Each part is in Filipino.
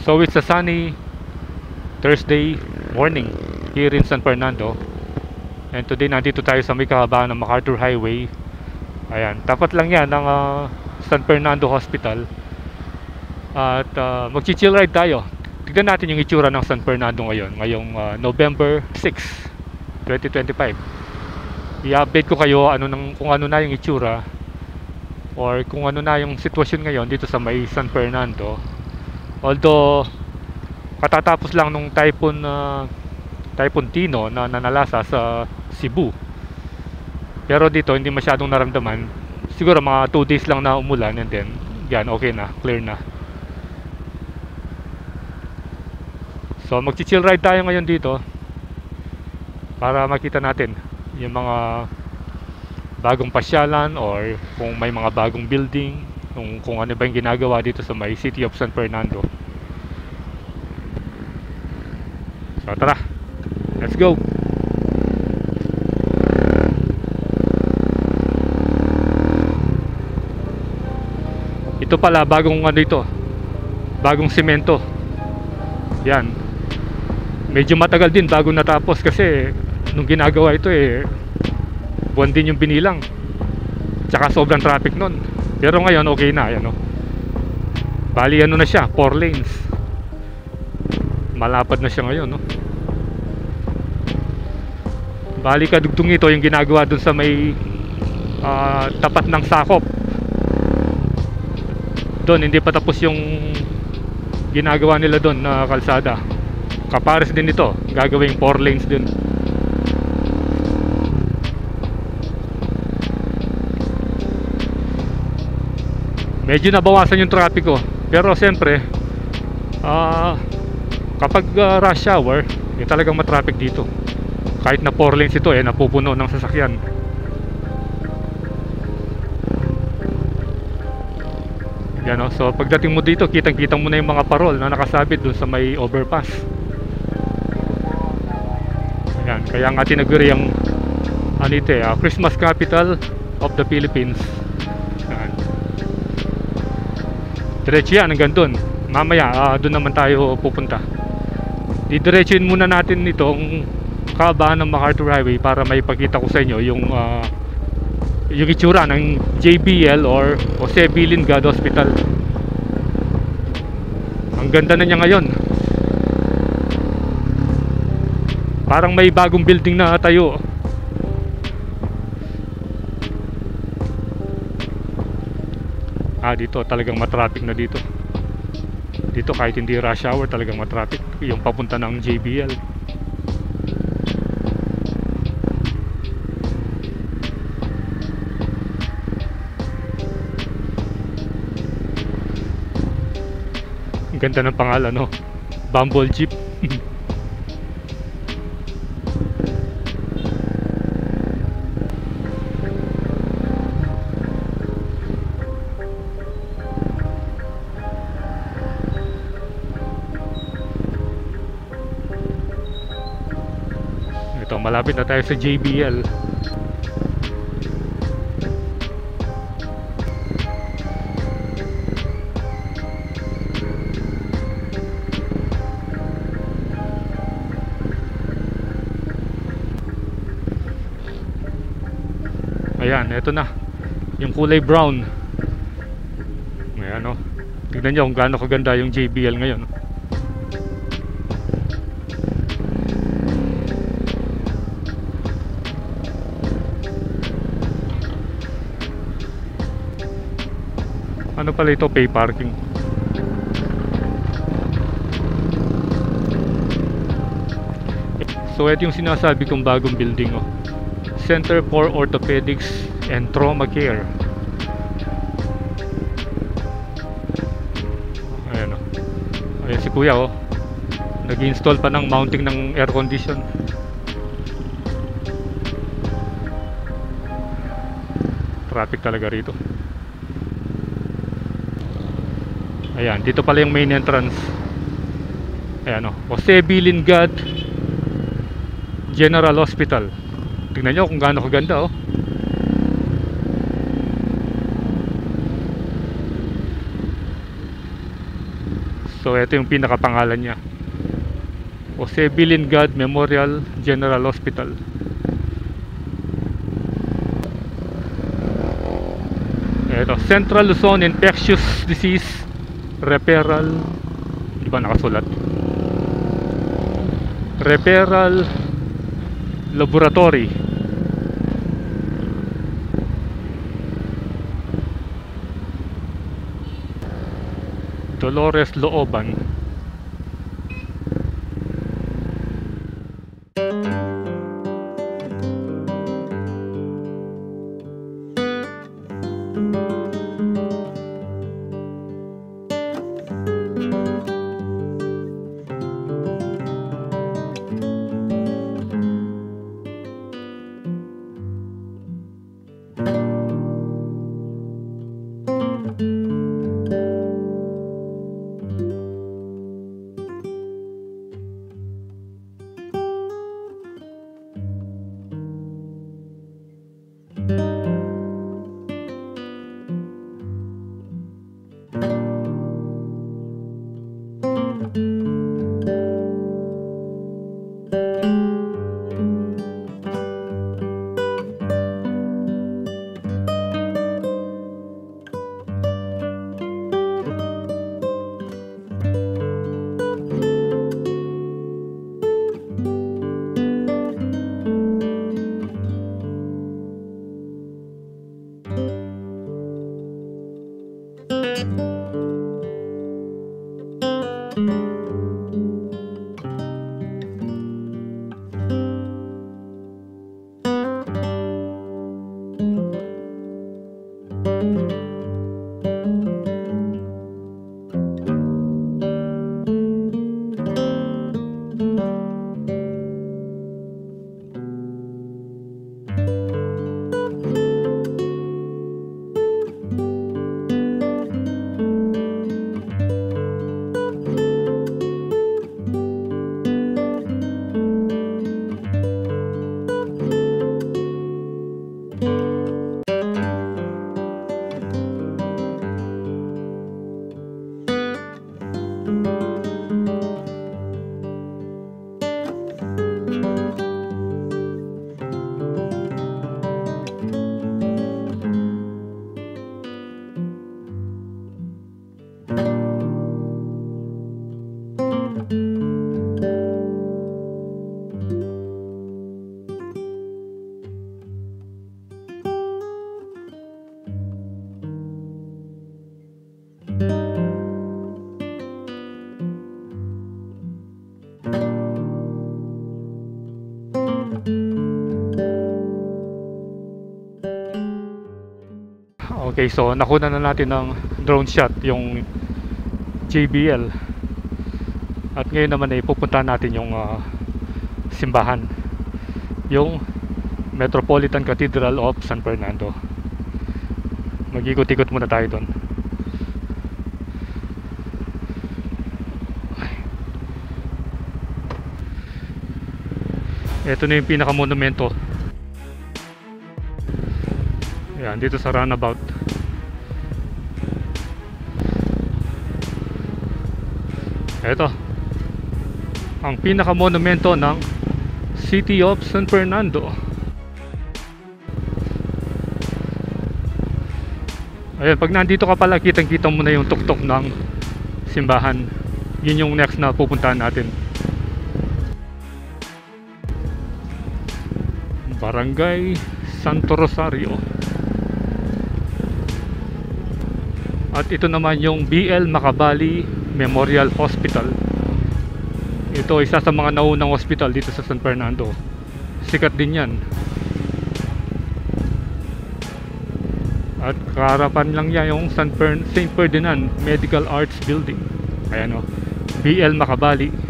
So it's a sunny Thursday morning here in San Fernando. And today nandito tayo sa may kahabaan ng MacArthur Highway. Ayan, tapat lang yan ng San Fernando Hospital. At magchi-chill ride tayo. Tignan natin yung itsura ng San Fernando ngayon, ngayong November 6, 2025. I-update ko kayo kung ano na yung itsura or kung ano na yung sitwasyon ngayon dito sa may San Fernando. Although katatapos lang nung Typhoon Tino na nanalasa sa Cebu. Pero dito hindi masyadong naramdaman. Siguro mga 2 days lang na umulan and then yan, okay na, clear na. So magchi-chill ride tayo ngayon dito para makita natin yung mga bagong pasyalan or kung may mga bagong building, kung ano ba yung ginagawa dito sa may City of San Fernando. So tara, let's go. Ito pala bagong bagong semento. Yan, medyo matagal din bago natapos kasi nung ginagawa ito buwan din yung binilang, tsaka sobrang traffic nun. Pero ngayon okay na, yan, bali na siya, 4 lanes. Malapad na siya ngayon, Bali kadugtong ito yung ginagawa dun sa may tapat ng Sakop. Doon hindi pa tapos yung ginagawa nila doon na kalsada. Kapares din ito, gagawing 4 lanes din. Medyo nabawasan yung trapiko. Pero siyempre kapag rush hour talagang matraffic dito. Kahit na 4 lanes ito napupuno ng sasakyan. Yan, so pagdating mo dito kitang-kita mo na yung mga parol na nakasabit dun sa may overpass. Yan, kaya nga tinaguri yung Christmas capital of the Philippines. Yan. Diretso yan hanggang dun. Mamaya dun naman tayo pupunta. Didiretsuin muna natin itong kahabaan ng MacArthur Highway para maipakita ko sa inyo yung itsura ng JBL or Jose Bilingad Hospital. Ang ganda na niya ngayon. Parang may bagong building na tayo. Dito talagang matraffic na dito. Dito kahit hindi rush hour talagang matraffic yung papunta ng JBL. Ang ganda ng pangalan, Bumble Jeep. Ito, malapit na tayo sa JBL. Ayan, ito na yung kulay brown. Ayan, tignan nyo kung gaano kaganda yung JBL ngayon. Ano pala ito? Pay parking. So ito yung sinasabi kong bagong building, Center for Orthopedics and Trauma Care. Ayan, ayan si kuya, nag-install pa ng mounting ng air condition. Traffic talaga rito. Ayan, dito pala yung main entrance. Ayan, Jose Bilingad General Hospital. Tingnan nyo kung gaano kaganda, So ito yung pinakapangalan niya, Jose Bilingad Memorial General Hospital. Ito, Central Luzon Infectious Disease Referral, di ba nakasulat? Referral Laboratory. Dolores Looban. Okay, so nakuna na natin ng drone shot yung JBL. At ngayon naman ay pupuntahan natin yung simbahan, yung Metropolitan Cathedral of San Fernando. Mag-ikot-ikot muna tayo doon. Ito na yung pinaka-monumento. Yan, dito sa runabout. Ito ang pinaka-monumento ng City of San Fernando. Ayan, pag nandito ka pala, kitang-kita mo na yung tuktok ng simbahan. Yun yung next na pupuntahan natin. Barangay Santo Rosario. At ito naman yung BL Macabali Memorial Hospital. Ito isa sa mga naunang hospital dito sa San Fernando. Sikat din yan. At kaharapan lang yan yung St. Ferdinand Medical Arts Building. Ayan o, BL Macabali.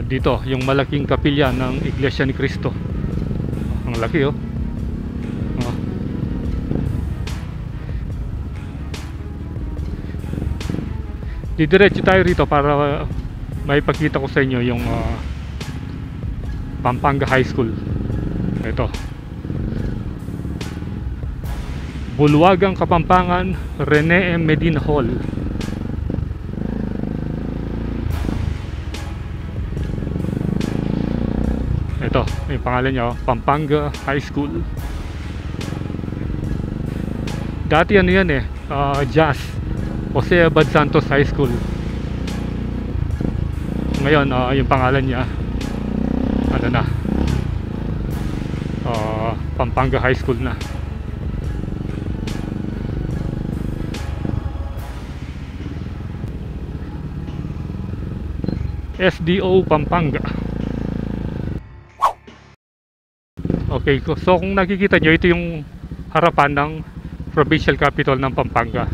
Dito yung malaking kapilya ng Iglesia ni Cristo. Ang laki oh. Didiretso tayo rito para maipakita ko sa inyo yung Pampanga High School. Ito, Bulwagang Kapampangan Rene M. Medina Hall. Ito, yung pangalan niya, Pampanga High School. Dati ano yan Jazz Jose Abad Santos High School. Ngayon yung pangalan niya ano na, Pampanga High School na. SDO Pampanga. Okay, so kung nakikita nyo, ito yung harapan ng provincial capital ng Pampanga.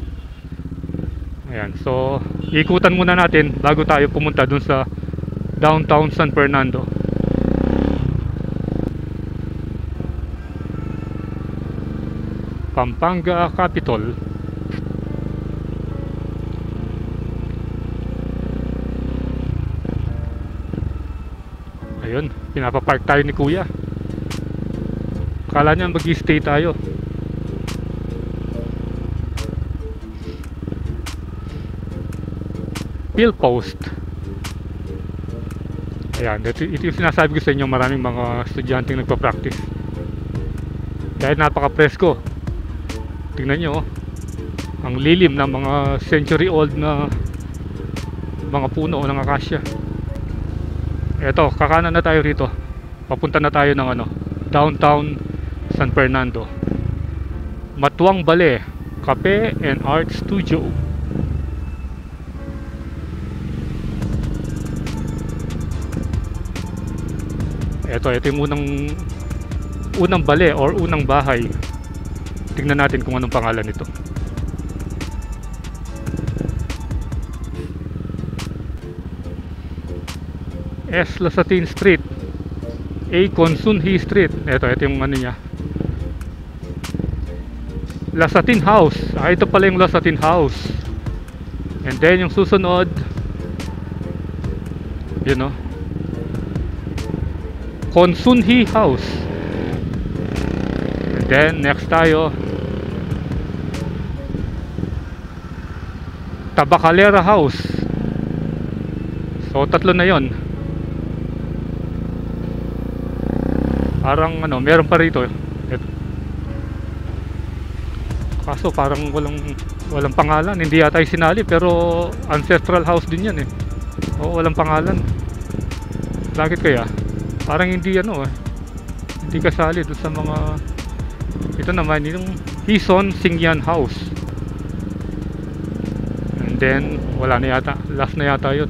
Ayan, so ikutan muna natin bago tayo pumunta dun sa downtown San Fernando. Pampanga Capital. Ayun, pinapapark tayo ni Kuya. Akala niya mag-stay tayo. Post. Ayan, ito yung sinasabi ko sa inyo, maraming mga estudyanteng nagpa-practice. Dahil napaka-presko. Tingnan nyo, ang lilim ng mga century old na mga puno ng akasya. Eto, kakanan na tayo rito. Papunta na tayo ng downtown San Fernando. Matuang Ballet Cafe and Art Studio. Ito yung unang ballet or unang bahay. Tingnan natin kung anong pangalan nito. S. Lasatin Street, A. Consunhi Street. Ito yung niya, Lasatin House. Ito pala yung Lasatin House. And then yung susunod, Consunhi House. And then next tayo, Tabacalera House. So tatlo na yon. Parang meron pa rito. Ito. Kaso parang walang pangalan. Hindi yata sinali, pero ancestral house din yan Oo, walang pangalan. Bakit kaya? Parang hindi hindi kasali doon sa mga. Ito naman yung Hison Singyan House. And then wala na yata, last na yata yun.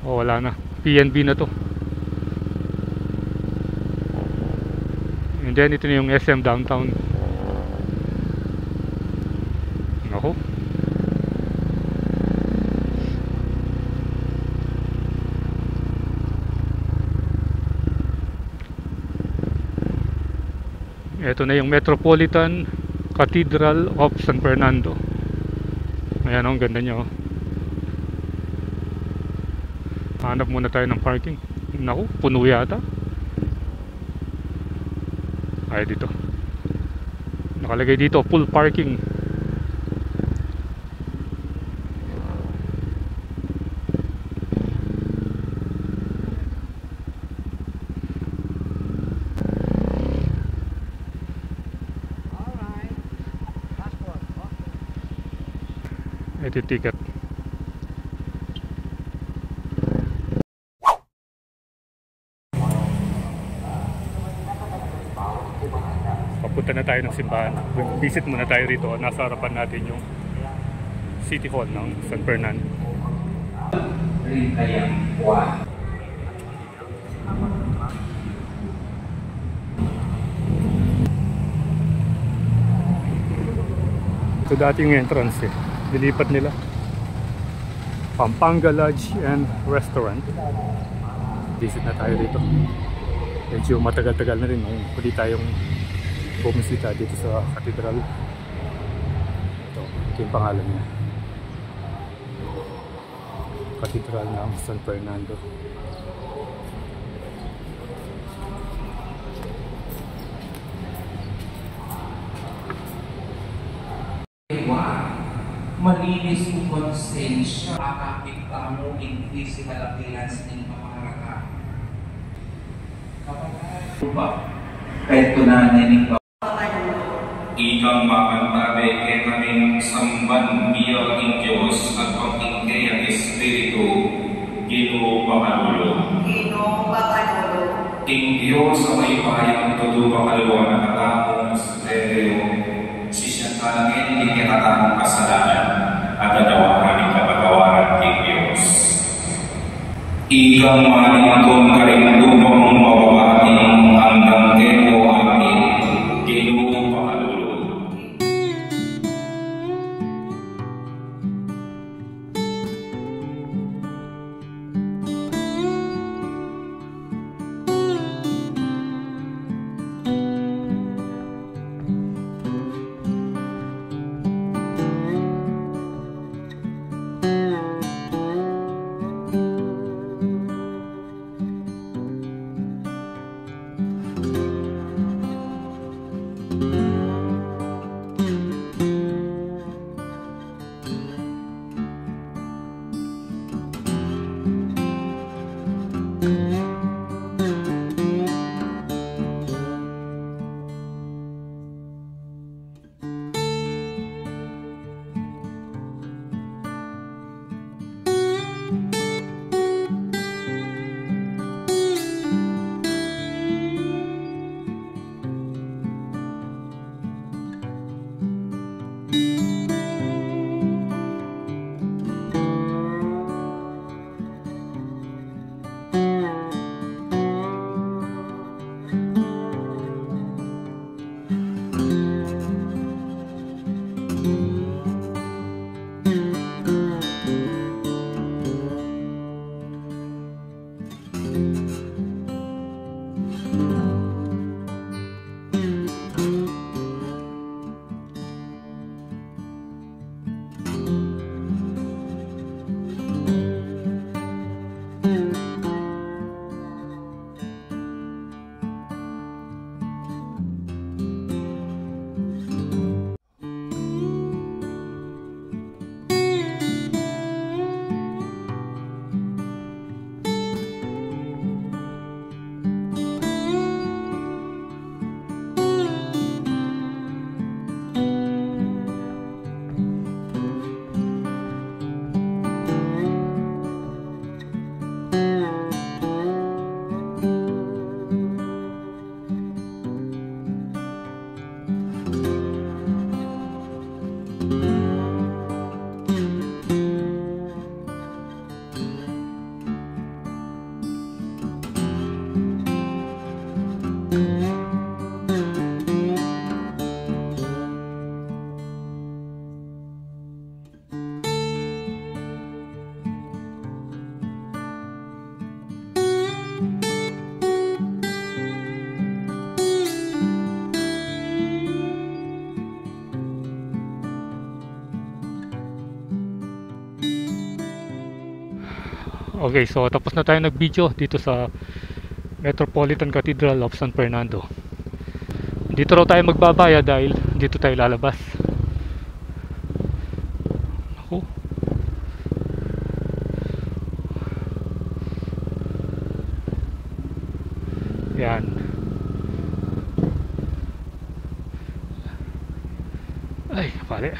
Wala na, PNB na to. And then ito na yung SM Downtown. Ako, ito na yung Metropolitan Cathedral of San Fernando. Ayan, ang ganda niya. Hanap muna tayo ng parking. Naku, puno yata. Ay, dito nakalagay dito, full parking. Ito ticket. Papunta na tayo ng simbahan. Visit muna tayo rito. Nasa harapan natin yung City Hall ng San Fernando. Ito dati yung entrance Dilipat nila. Pampanga Lodge and Restaurant. Visit na tayo dito. Medyo matagal-tagal na rin. Pwede tayong bumisita dito sa Cathedral. Ito. Ito yung pangalan niya. Cathedral ng San Fernando. Malinis kong konsensya, makakapit ka mo in physical appearance ng pamaharaka. Kapag kahit tunanay ng ikang makantabe kay kaming samban bilang ng Diyos at pangingkay ang Espiritu, Ginoo Pakalulo. Ginoo Pakalulo. Ing Diyos sa may bayang tudo pakaluwa na katapong sa Stereo, si siya talangin hindi katapong kasalanan at adawakan ng kapagawaran ng Diyos. Ikang manintong karindupang mababati hanggang kemo atin, Ginoo Pakalulo. Okay, so tapos na tayo nag-video dito sa Metropolitan Cathedral of San Fernando. Dito raw tayo magbabaya dahil dito tayo lalabas. Ako. Yan. Ay, pare.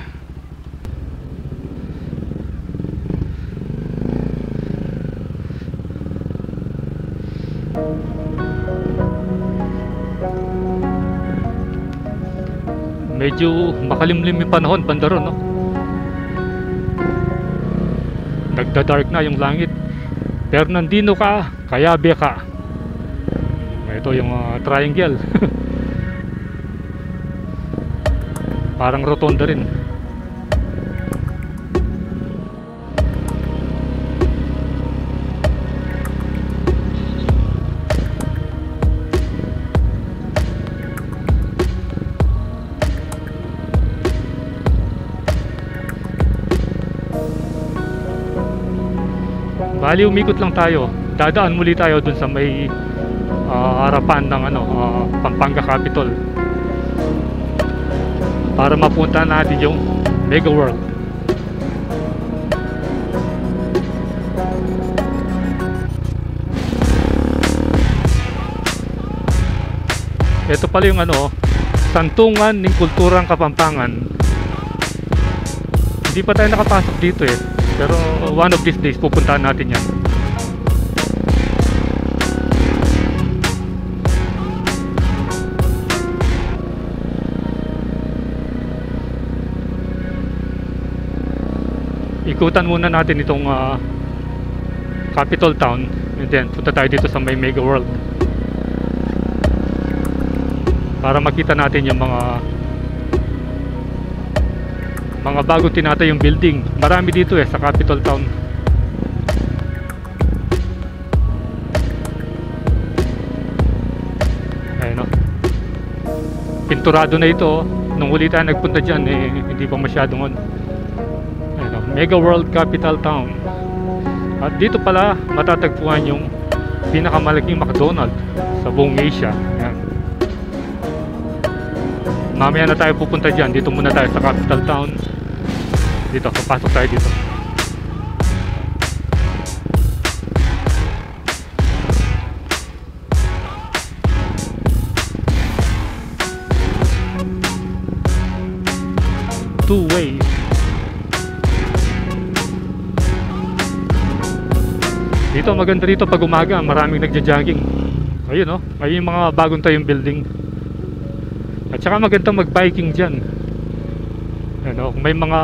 Medyo makalimlim yung panahon banda ron, no? Nagda-dark na yung langit. Fernandino ka, Cayabe ka. Ito yung triangle. Parang rotonda rin. Bali umikot lang tayo. Dadaan muli tayo dun sa may harapan ng Pampanga Capitol para mapunta natin yung Mega World. Ito pala yung Santungan ng Kulturang Kapampangan. Hindi pa tayo nakapasok dito eh, pero one of these days pupuntahan natin yan. Ikutan muna natin itong Capital Town, and then punta tayo dito sa may Mega World para makita natin yung mga bagong tinatayong building. Marami dito sa Capital Town. Ayun, pinturado na ito. Nung huli tayo nagpunta dyan hindi pa masyadong Mega World Capital Town. At dito pala matatagpuan yung pinakamalaking McDonald's sa buong Asia. Ayan. Mamaya na tayo pupunta dyan. Dito muna tayo sa Capital Town. Dito, papasok tayo dito. Two-way. Dito, maganda dito pag umaga. Maraming nagja-jogging. Ayun ayun yung mga bagong tayong building. At saka maganda mag-biking dyan. Kung may mga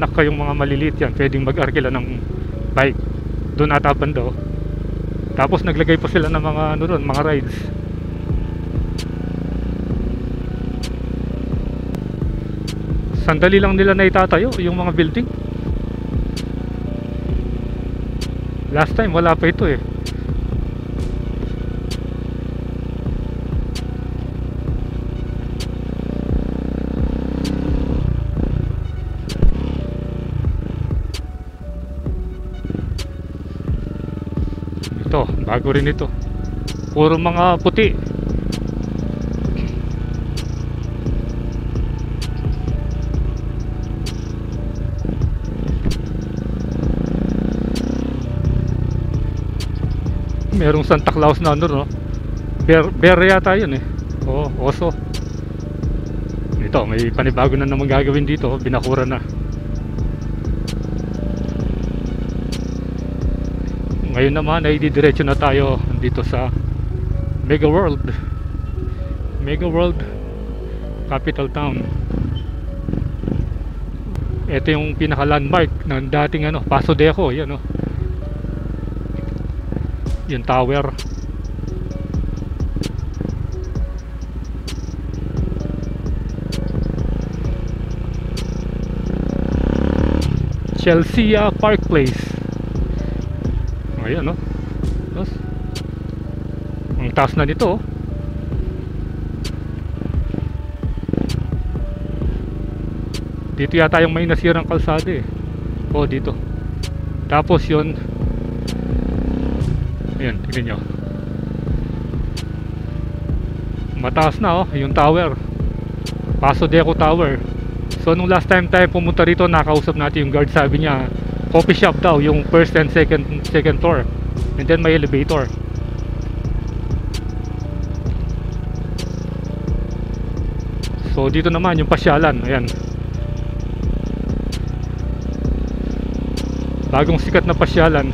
anak kayong mga maliliit yan, pwedeng mag-arkila ng bike doon ata banda. Tapos naglagay pa sila ng mga mga rides. Sandali lang nila na itatayo yung mga building. Last time wala pa ito eh. Ito, bago rin ito. Puro mga puti. Merong Santa Claus na bear yata yun eh. Oso. Ito, may panibago na naman gagawin dito. Binakura na. Ngayon naman ay didiretso na tayo dito sa Mega World Capital Town. Ito yung pinaka landmark ng dating Paso Deco. Yan yung tower. Chelsea Park Place. Ayan Tapos ang taas na nito Dito yata yung may nasirang kalsada eh. Dito. Tapos yun, ayan, tignan nyo, mataas na yung tower, Paso Deco Tower. So nung last time tayo pumunta rito, nakausap natin yung guard. Sabi niya coffee shop daw yung first and second floor, and then may elevator. So dito naman yung pasyalan. Ayan, bagong sikat na pasyalan.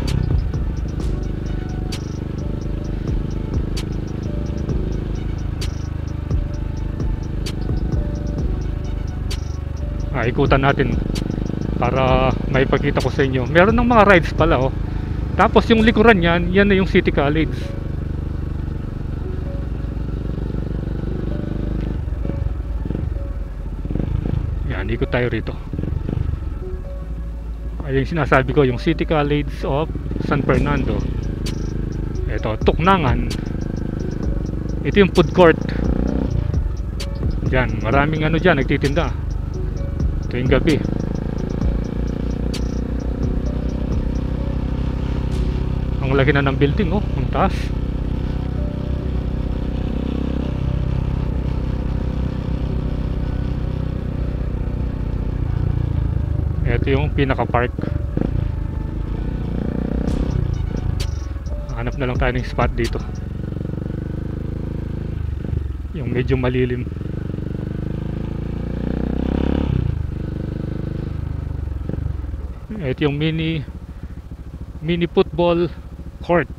Ikutan natin para maipakita ko sa inyo. Meron ng mga rides pala Tapos yung likuran yan, yan na yung City College. Yan, ikot tayo rito. Ayun yung sinasabi ko, yung City College of San Fernando. Ito, Tuknangan. Ito yung food court. Diyan, maraming dyan, nagtitinda. Ito yung gabi. Ang laki na ng building, oh, ang taas. Ito yung pinaka-park. Hanap na lang tayo ng spot dito. Yung medyo malilim. Ito yung mini football court.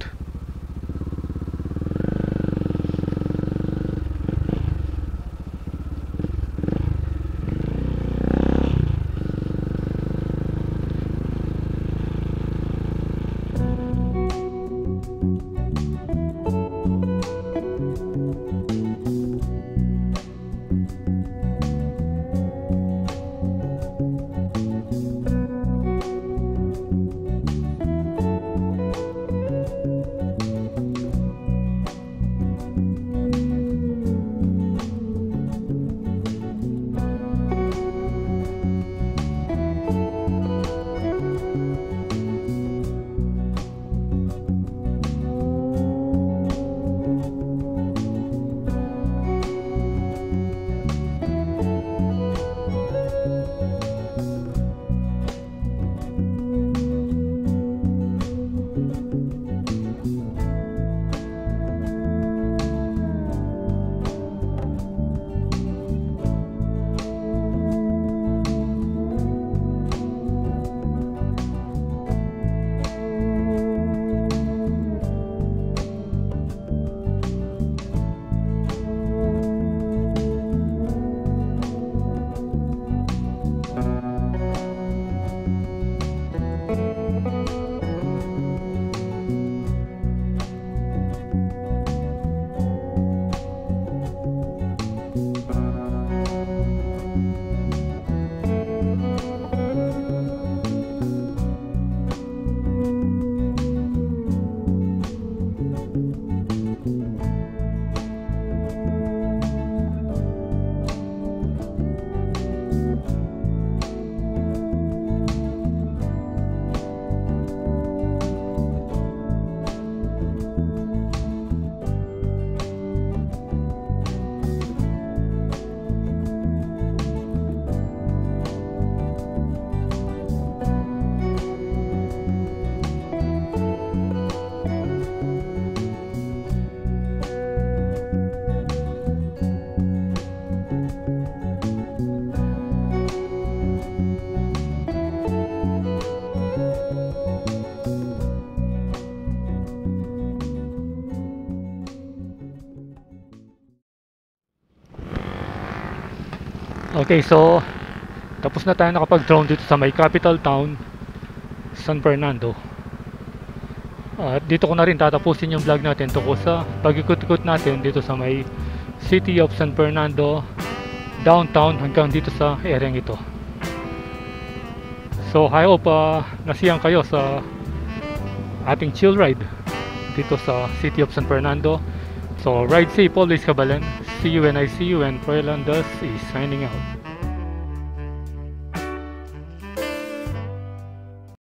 Okay, so tapos na tayo nakapag-drone dito sa may capital town, San Fernando. At dito ko na rin tatapusin yung vlog natin tungkol sa pag-ikot-ikot natin dito sa may City of San Fernando, downtown hanggang dito sa area ito. So I hope nasiyang kayo sa ating chill ride dito sa City of San Fernando. So ride safe always, Kabalen. See you when I see you, and Froilandas is signing out.